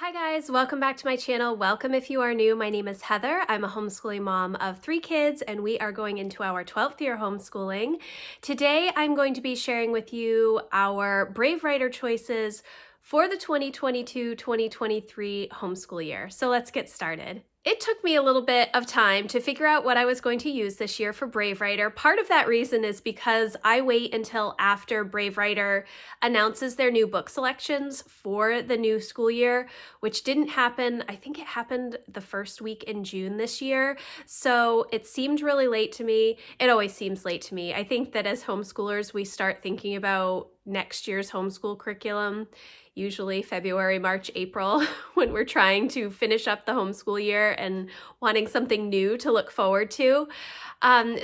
Hi guys, welcome back to my channel. Welcome if you are new. My name is Heather. I'm a homeschooling mom of 3 kids and we are going into our 12th year homeschooling. Today I'm going to be sharing with you our Brave Writer choices for the 2022-2023 homeschool year. So let's get started. It took me a little bit of time to figure out what I was going to use this year for Brave Writer. Part of that reason is because I wait until after Brave Writer announces their new book selections for the new school year, which didn't happen. I think it happened the first week in June this year. So it seemed really late to me. It always seems late to me. I think that as homeschoolers, we start thinking about next year's homeschool curriculum, usually February, March, April, when we're trying to finish up the homeschool year and wanting something new to look forward to.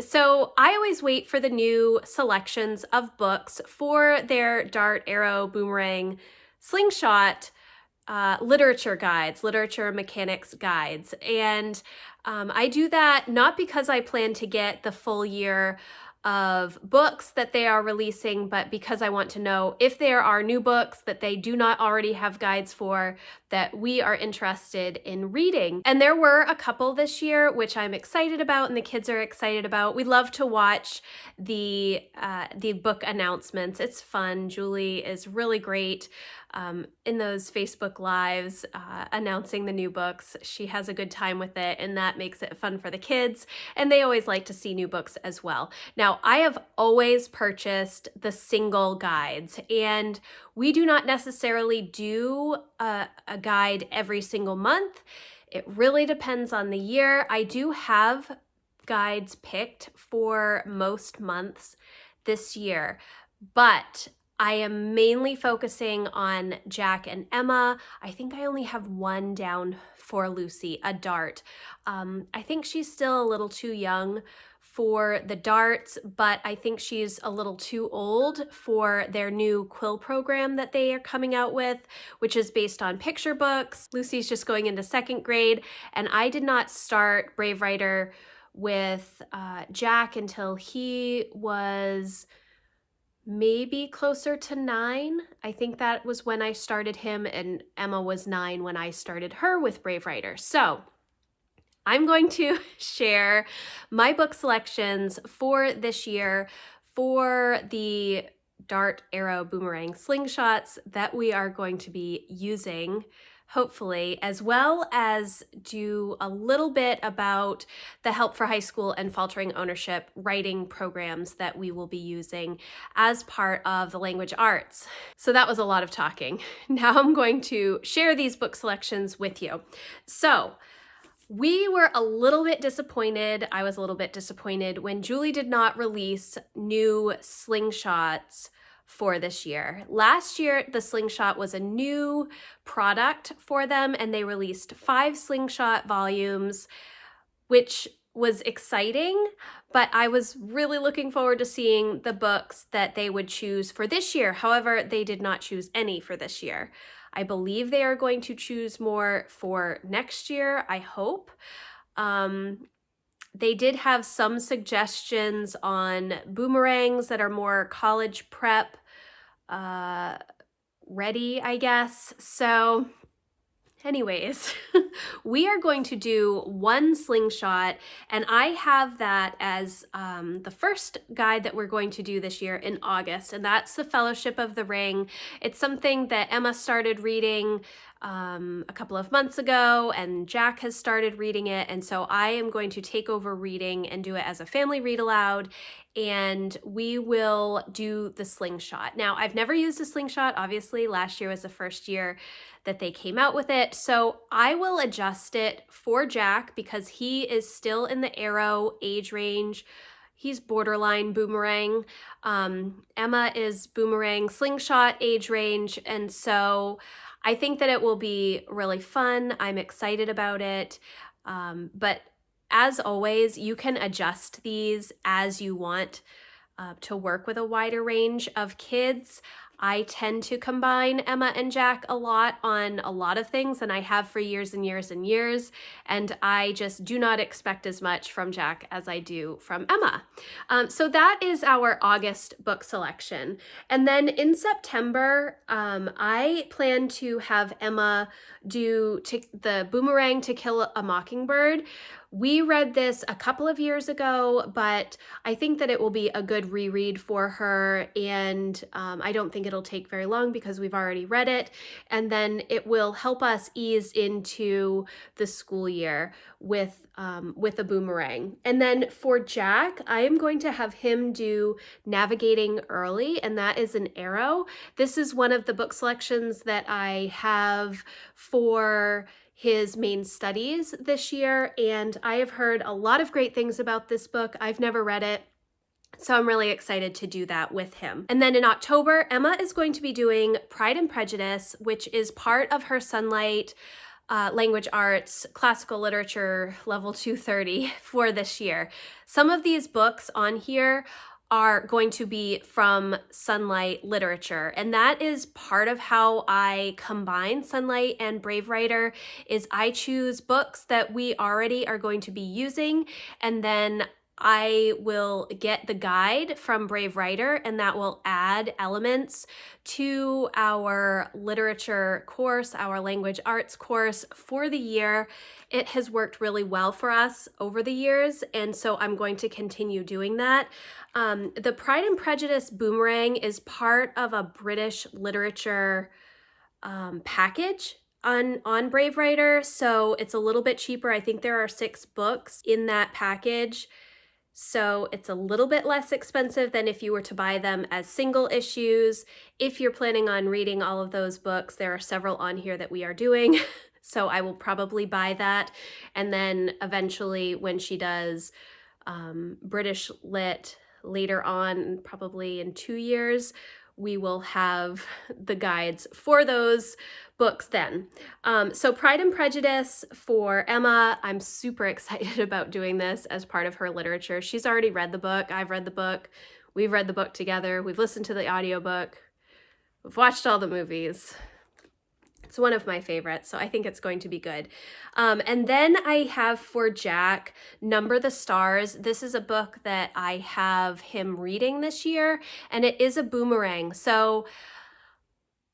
So I always wait for the new selections of books for their dart, arrow, boomerang, slingshot, literature guides, literature mechanics guides. And I do that not because I plan to get the full year of books that they are releasing, but because I want to know if there are new books that they do not already have guides for that we are interested in reading. And there were a couple this year, which I'm excited about and the kids are excited about. We love to watch the book announcements. It's fun. Julie is really great in those Facebook Lives announcing the new books. She has a good time with it and that makes it fun for the kids, and they always like to see new books as well. Now, I have always purchased the single guides, and we do not necessarily do a guide every single month. It really depends on the year. I do have guides picked for most months this year, but I am mainly focusing on Jack and Emma. I think I only have one down for Lucy, a dart. I think she's still a little too young for the darts, but I think she's a little too old for their new quill program that they are coming out with, which is based on picture books. Lucy's just going into 2nd grade, and I did not start Brave Writer with Jack until he was maybe closer to 9. I think that was when I started him, and Emma was 9 when I started her with Brave Writer. So I'm going to share my book selections for this year for the dart, arrow, boomerang, slingshots that we are going to be using, hopefully, as well as do a little bit about the Help for High School and Faltering Ownership writing programs that we will be using as part of the language arts. So that was a lot of talking. Now I'm going to share these book selections with you. So we were a little bit disappointed. I was a little bit disappointed when Julie did not release new slingshots for this year. Last year, the slingshot was a new product for them, and they released 5 slingshot volumes, which was exciting, but I was really looking forward to seeing the books that they would choose for this year. However, they did not choose any for this year. I believe they are going to choose more for next year, I hope. They did have some suggestions on boomerangs that are more college prep ready, I guess. So anyways, we are going to do one slingshot, and I have that as the first guide that we're going to do this year in August, and that's the Fellowship of the Ring. It's something that Emma started reading a couple of months ago, and Jack has started reading it, and so I am going to take over reading and do it as a family read aloud, and we will do the slingshot. Now, I've never used a slingshot. Obviously, last year was the first year that they came out with it, so I will adjust it for Jack because he is still in the arrow age range. He's borderline boomerang. Emma is boomerang slingshot age range, and so I think that it will be really fun. I'm excited about it, but as always, you can adjust these as you want to work with a wider range of kids. I tend to combine Emma and Jack a lot on a lot of things, and I have for years and years and years, and I just do not expect as much from Jack as I do from Emma. So that is our August book selection. And then in September, I plan to have Emma do the Boomerang to Kill a Mockingbird. We read this a couple of years ago, but I think that it will be a good reread for her, and I don't think it'll take very long because we've already read it, and then it will help us ease into the school year with a Boomerang. And then for Jack, I am going to have him do Navigating Early, and that is an Arrow. This is one of the book selections that I have for his main studies this year, and I have heard a lot of great things about this book. I've never read it, so I'm really excited to do that with him. And then in October, Emma is going to be doing Pride and Prejudice, which is part of her Sonlight Language Arts Classical Literature Level 230 for this year. Some of these books on here are going to be from Sonlight literature, and that is part of how I combine Sonlight and Brave Writer. Is I choose books that we already are going to be using, and then I will get the guide from Brave Writer, and that will add elements to our literature course, our language arts course for the year. It has worked really well for us over the years, and so I'm going to continue doing that. The Pride and Prejudice Boomerang is part of a British literature package on Brave Writer, so it's a little bit cheaper. I think there are 6 books in that package, so it's a little bit less expensive than if you were to buy them as single issues. If you're planning on reading all of those books, there are several on here that we are doing, so I will probably buy that. And then eventually when she does British Lit later on, probably in 2 years, we will have the guides for those books then. So Pride and Prejudice for Emma, I'm super excited about doing this as part of her literature. She's already read the book, I've read the book, we've read the book together, we've listened to the audiobook, we've watched all the movies. It's one of my favorites, so I think it's going to be good. And then I have for Jack, Number the Stars. This is a book that I have him reading this year, and it is a Boomerang. So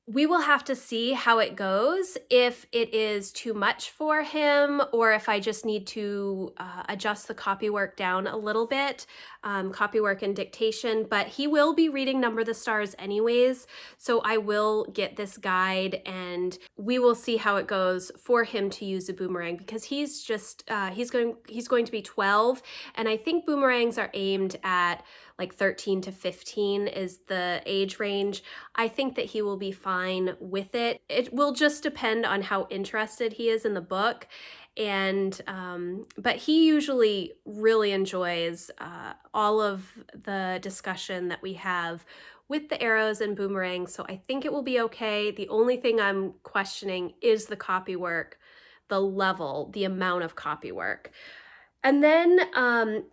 we will have to see how it goes, if it is too much for him, or if I just need to adjust the copywork down a little bit, copywork and dictation, but he will be reading Number the Stars anyways, so I will get this guide and we will see how it goes for him to use a Boomerang, because he's just, he's going to be 12, and I think Boomerangs are aimed at like 13 to 15 is the age range. I think that he will be fine with it. It will just depend on how interested he is in the book. And, but he usually really enjoys all of the discussion that we have with the arrows and boomerangs. So I think it will be okay. The only thing I'm questioning is the copywork, the level, the amount of copywork. And then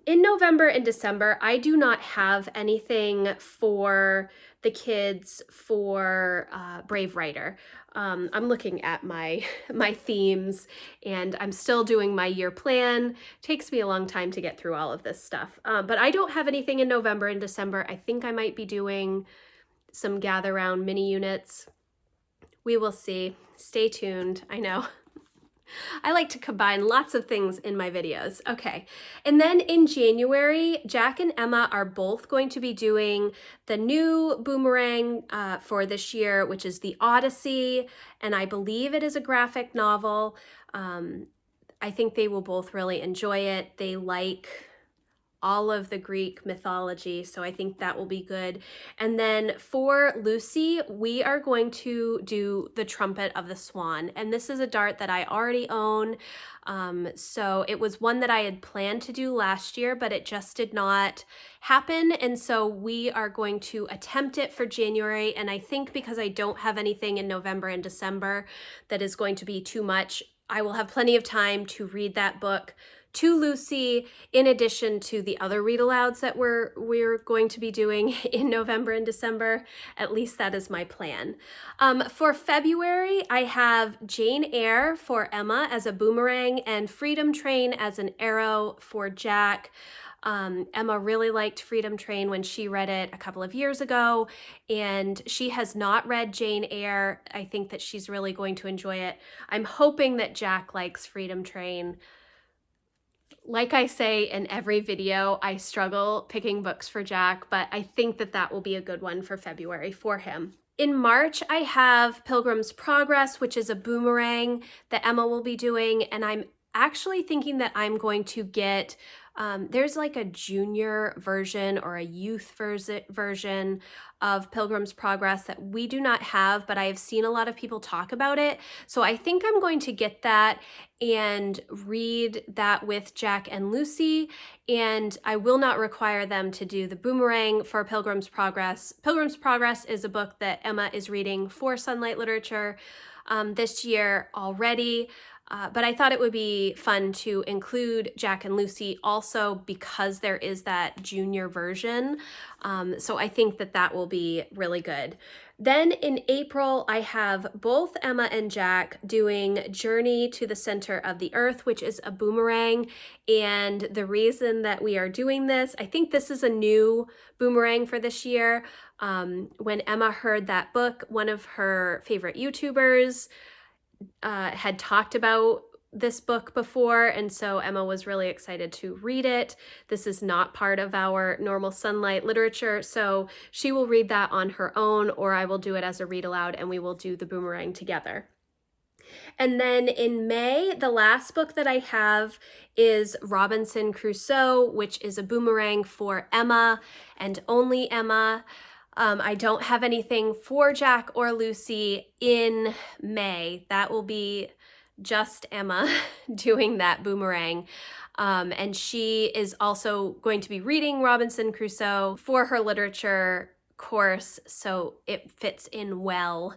in November and December, I do not have anything for the kids for Brave Writer. I'm looking at my themes, and I'm still doing my year plan. It takes me a long time to get through all of this stuff. But I don't have anything in November and December. I think I might be doing some gather round mini units. We will see. Stay tuned. I know. I like to combine lots of things in my videos. Okay, and then in January, Jack and Emma are both going to be doing the new Boomerang for this year, which is the Odyssey, and I believe it is a graphic novel. I think they will both really enjoy it. They like all of the Greek mythology, so I think that will be good. And then for Lucy, we are going to do the Trumpet of the Swan, and this is a dart that I already own. So it was one that I had planned to do last year, but it just did not happen, and so we are going to attempt it for January. And I think because I don't have anything in November and December that is going to be too much, I will have plenty of time to read that book to Lucy, in addition to the other read alouds that we're going to be doing in November and December. At least that is my plan. For February, I have Jane Eyre for Emma as a boomerang and Freedom Train as an arrow for Jack. Emma really liked Freedom Train when she read it a couple of years ago, and she has not read Jane Eyre. I think that she's really going to enjoy it. I'm hoping that Jack likes Freedom Train. Like I say in every video, I struggle picking books for Jack, but I think that that will be a good one for February for him. In March, I have Pilgrim's Progress, which is a boomerang that Emma will be doing, and I'm actually thinking that I'm going to get, there's like a junior version or a youth version of Pilgrim's Progress that we do not have, but I have seen a lot of people talk about it. So I think I'm going to get that and read that with Jack and Lucy, and I will not require them to do the boomerang for Pilgrim's Progress. Pilgrim's Progress is a book that Emma is reading for Sonlight Literature this year already. But I thought it would be fun to include Jack and Lucy also because there is that junior version. So I think that that will be really good. Then in April, I have both Emma and Jack doing Journey to the Center of the Earth, which is a boomerang. And the reason that we are doing this, I think this is a new boomerang for this year. When Emma heard that book, one of her favorite YouTubers had talked about this book before, and so Emma was really excited to read it. This is not part of our normal Sonlight literature, so she will read that on her own, or I will do it as a read aloud and we will do the boomerang together. And then in May, the last book that I have is Robinson Crusoe, which is a boomerang for Emma and only Emma. I don't have anything for Jack or Lucy in May. That will be just Emma doing that boomerang. And she is also going to be reading Robinson Crusoe for her literature course, so it fits in well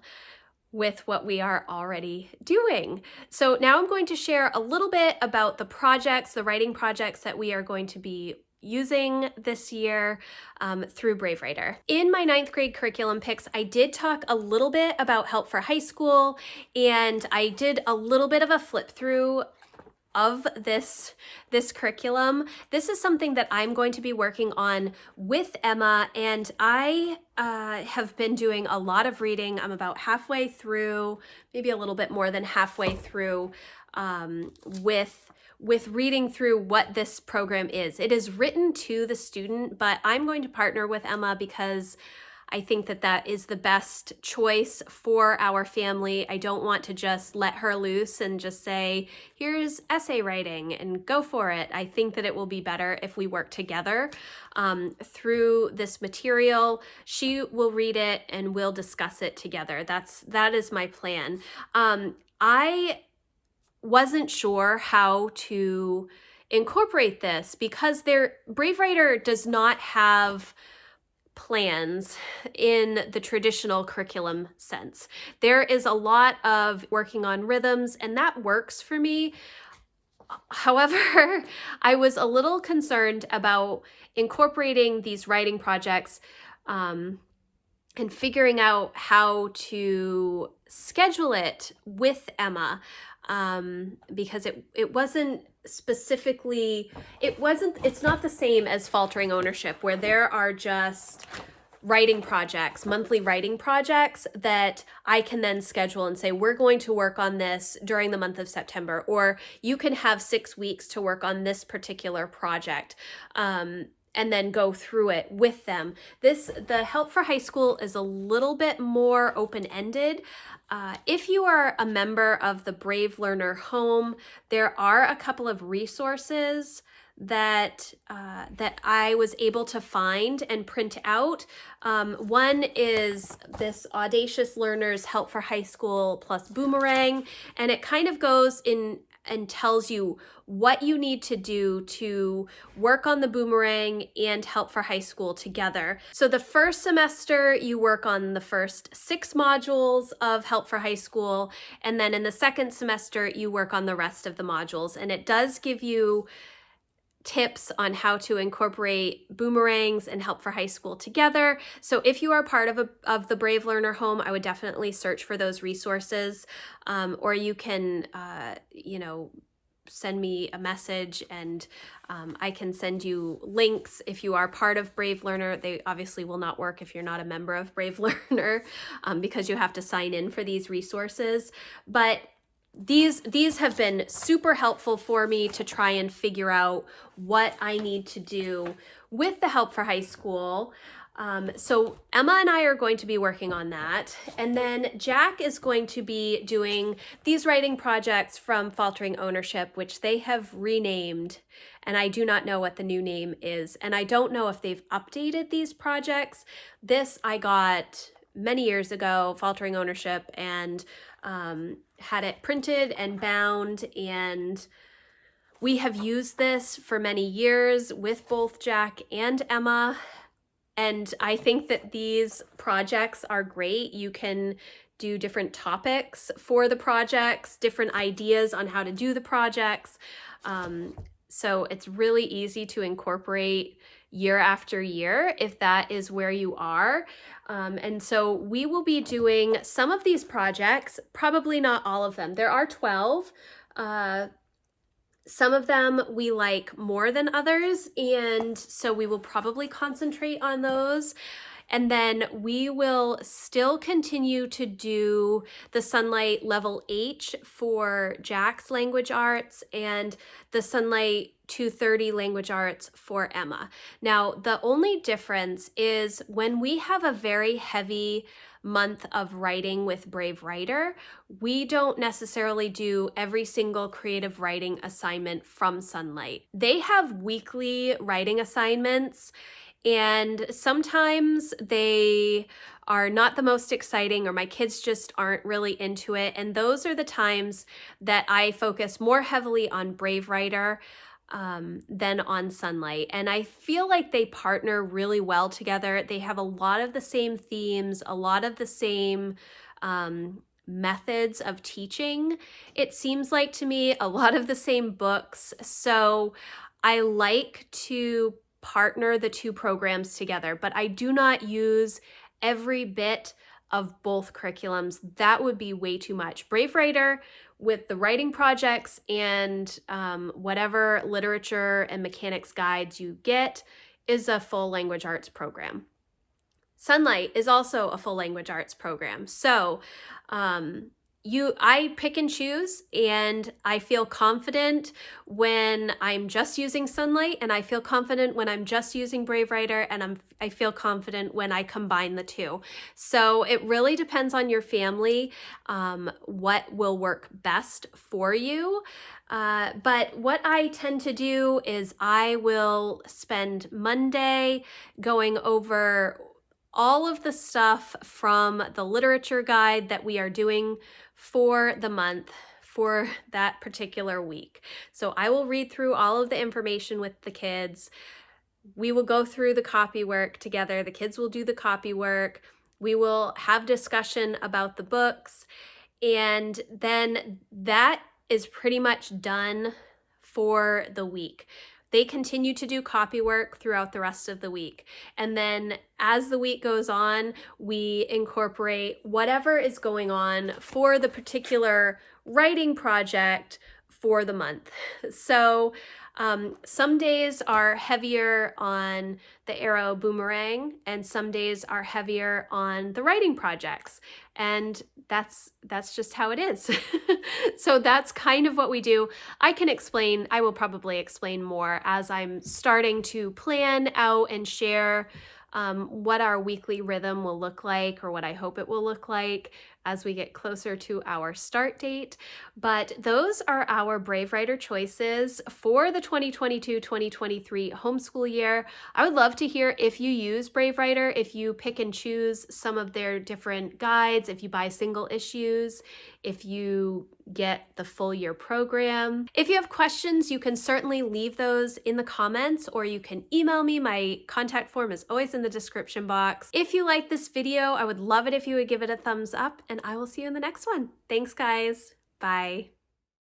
with what we are already doing. So now I'm going to share a little bit about the projects, the writing projects that we are going to be using this year through Brave Writer. In my 9th grade curriculum picks, I did talk a little bit about Help for High School, and I did a little bit of a flip through of this curriculum. This is something that I'm going to be working on with Emma, and I have been doing a lot of reading. I'm about halfway through, maybe a little bit more than halfway through with reading through what this program is. It is written to the student, but I'm going to partner with Emma because I think that that is the best choice for our family. I don't want to just let her loose and just say, here's essay writing and go for it. I think that it will be better if we work together through this material. She will read it and we'll discuss it together. That is my plan. I wasn't sure how to incorporate this because Brave Writer does not have plans in the traditional curriculum sense. There is a lot of working on rhythms, and that works for me. However, I was a little concerned about incorporating these writing projects and figuring out how to schedule it with Emma. Because it wasn't specifically, it's not the same as Faltering Ownership, where there are just writing projects, monthly writing projects that I can then schedule and say, we're going to work on this during the month of September, or you can have 6 weeks to work on this particular project. And then go through it with them. The Help for High School is a little bit more open-ended. If you are a member of the Brave Learner Home, there are a couple of resources that I was able to find and print out. One is this Audacious Learners Help for High School plus Boomerang, and it kind of goes in and tells you what you need to do to work on the boomerang and Help for High School together. So the first semester, you work on the first 6 modules of Help for High School, and then in the second semester, you work on the rest of the modules. And it does give you tips on how to incorporate boomerangs and Help for High School together. So if you are part of the Brave Learner Home, I would definitely search for those resources, or you can, send me a message and I can send you links if you are part of Brave Learner. They obviously will not work if you're not a member of Brave Learner because you have to sign in for these resources. But these have been super helpful for me to try and figure out what I need to do with the Help for High School. So Emma and I are going to be working on that. And then Jack is going to be doing these writing projects from Faltering Ownership, which they have renamed. And I do not know what the new name is. And I don't know if they've updated these projects. This I got many years ago, Faltering Ownership, and had it printed and bound, and we have used this for many years with both Jack and Emma, and I think that these projects are great. You can do different topics for the projects, different ideas on how to do the projects, so it's really easy to incorporate year after year if that is where you are. And so we will be doing some of these projects, probably not all of them. There are 12. Some of them we like more than others, and so we will probably concentrate on those. And then we will still continue to do the Sonlight Level H for Jack's Language Arts and the Sonlight 230 Language Arts for Emma. Now, the only difference is when we have a very heavy month of writing with Brave Writer, we don't necessarily do every single creative writing assignment from Sonlight. They have weekly writing assignments, and sometimes they are not the most exciting, or my kids just aren't really into it. And those are the times that I focus more heavily on Brave Writer than on Sonlight. And I feel like they partner really well together. They have a lot of the same themes, a lot of the same methods of teaching. It seems like to me a lot of the same books. So I like to partner the two programs together, but I do not use every bit of both curriculums. That would be way too much. Brave Writer with the writing projects and whatever literature and mechanics guides you get is a full language arts program. Sonlight is also a full language arts program. So I pick and choose, and I feel confident when I'm just using Sonlight, and I feel confident when I'm just using Brave Writer, and I feel confident when I combine the two. So it really depends on your family, what will work best for you. But what I tend to do is I will spend Monday going over all of the stuff from the literature guide that we are doing for the month for that particular week. So I will read through all of the information with the kids. We will go through the copy work together. The kids will do the copy work. We will have discussion about the books. And then that is pretty much done for the week. They continue to do copy work throughout the rest of the week. And then as the week goes on, we incorporate whatever is going on for the particular writing project for the month. So some days are heavier on the arrow boomerang, and some days are heavier on the writing projects. And that's just how it is. So that's kind of what we do. I will probably explain more as I'm starting to plan out and share what our weekly rhythm will look like, or what I hope it will look like as we get closer to our start date. But those are our Brave Writer choices for the 2022-2023 homeschool year. I would love to hear if you use Brave Writer, if you pick and choose some of their different guides, if you buy single issues, if you get the full year program. If you have questions, you can certainly leave those in the comments or you can email me. My contact form is always in the description box. If you like this video, I would love it if you would give it a thumbs up, and I will see you in the next one. Thanks, guys. Bye.